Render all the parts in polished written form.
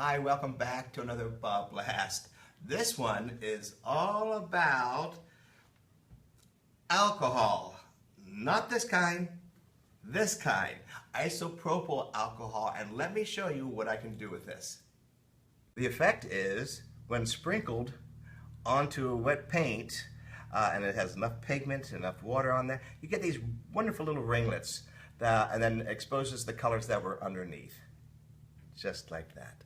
Hi, welcome back to another BobBlast. This one is all about alcohol. Not this kind, this kind. Isopropyl alcohol, and let me show you what I can do with this. The effect is, when sprinkled onto a wet paint, and it has enough pigment, enough water on there, you get these wonderful little ringlets, and then exposes the colors that were underneath. Just like that.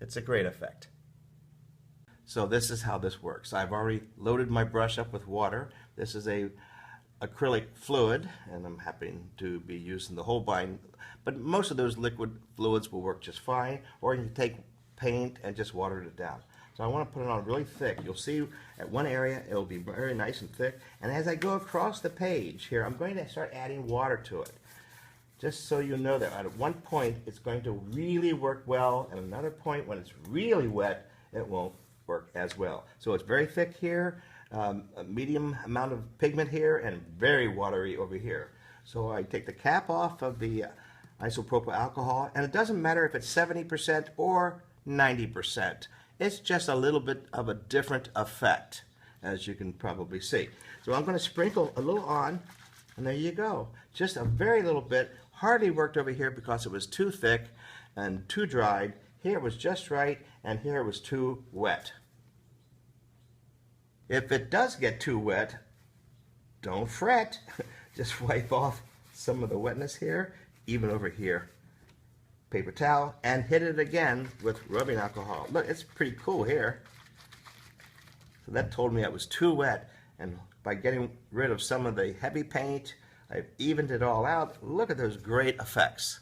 It's a great effect. So this is how this works. I've already loaded my brush up with water. This is a acrylic fluid, and I'm happy to be using the whole bind, but most of those liquid fluids will work just fine, or you can take paint and just water it down. So I want to put it on really thick. You'll see at one area it'll be very nice and thick, and as I go across the page here, I'm going to start adding water to it. Just so you know that at one point it's going to really work well, and another point when it's really wet it won't work as well. So it's very thick here, a medium amount of pigment here, and very watery over here. So I take the cap off of the isopropyl alcohol, and it doesn't matter if it's 70% or 90%. It's just a little bit of a different effect, as you can probably see. So I'm going to sprinkle a little on, and there you go. Just a very little bit. Hardly worked over here because it was too thick and too dried. Here it was just right, and here it was too wet. If it does get too wet, don't fret. Just wipe off some of the wetness here, even over here. Paper towel, and hit it again with rubbing alcohol. Look, it's pretty cool here. So that told me it was too wet, and by getting rid of some of the heavy paint, I've evened it all out. Look at those great effects.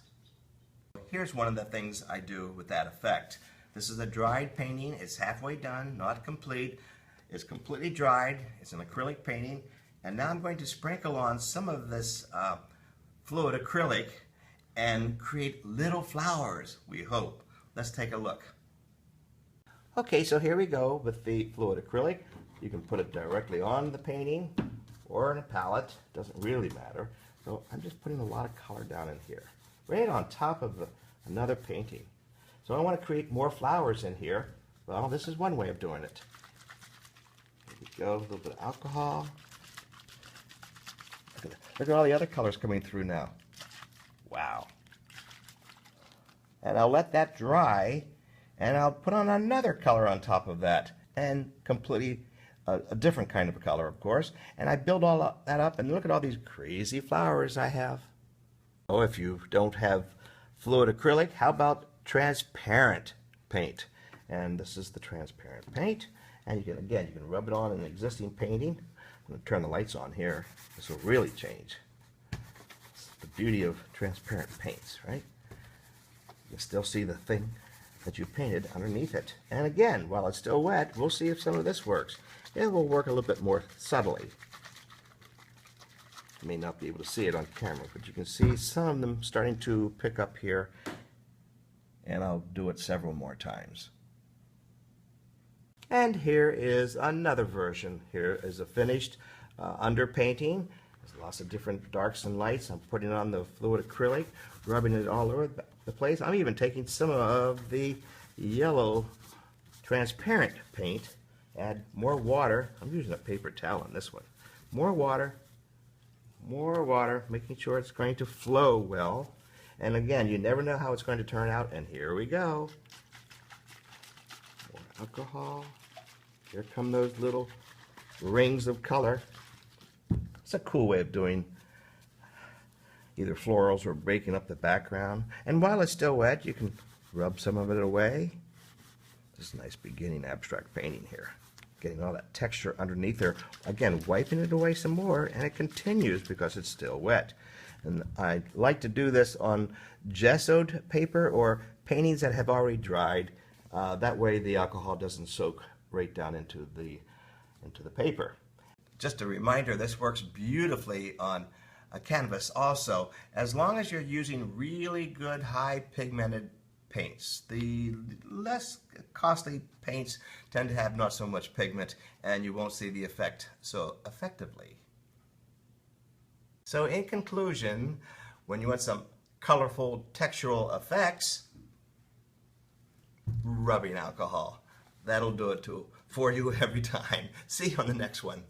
Here's one of the things I do with that effect. This is a dried painting. It's halfway done, not complete. It's completely dried. It's an acrylic painting. And now I'm going to sprinkle on some of this fluid acrylic and create little flowers, we hope. Let's take a look. Okay, so here we go with the fluid acrylic. You can put it directly on the painting or in a palette, doesn't really matter. So I'm just putting a lot of color down in here, right on top of another painting. So I want to create more flowers in here. Well, this is one way of doing it. Here we go, a little bit of alcohol. Look at all the other colors coming through now. Wow. And I'll let that dry, and I'll put on another color on top of that, and completely a different kind of color, of course. And I build all that up, and look at all these crazy flowers I have. Oh, if you don't have fluid acrylic, how about transparent paint? And this is the transparent paint, and you can rub it on an existing painting. I'm going to turn the lights on here. This will really change. It's the beauty of transparent paints, right? You can still see the thing that you painted underneath it. And again, while it's still wet, we'll see if some of this works. It will work a little bit more subtly. You may not be able to see it on camera, but you can see some of them starting to pick up here, and I'll do it several more times. And here is another version. Here is a finished underpainting. There's lots of different darks and lights. I'm putting on the fluid acrylic, rubbing it all over the place. I'm even taking some of the yellow transparent paint, add more water. I'm using a paper towel on this one. More water, making sure it's going to flow well. And again, you never know how it's going to turn out, and here we go. More alcohol. Here come those little rings of color. It's a cool way of doing either florals or breaking up the background. And while it's still wet, you can rub some of it away. This is a nice beginning abstract painting here. Getting all that texture underneath there. Again, wiping it away some more, and it continues because it's still wet. And I like to do this on gessoed paper or paintings that have already dried. That way the alcohol doesn't soak right down into the paper. Just a reminder, this works beautifully on a canvas also, as long as you're using really good high pigmented paints. The less costly paints tend to have not so much pigment, and you won't see the effect so effectively. So in conclusion, when you want some colorful textural effects, rubbing alcohol. That'll do it for you every time. See you on the next one.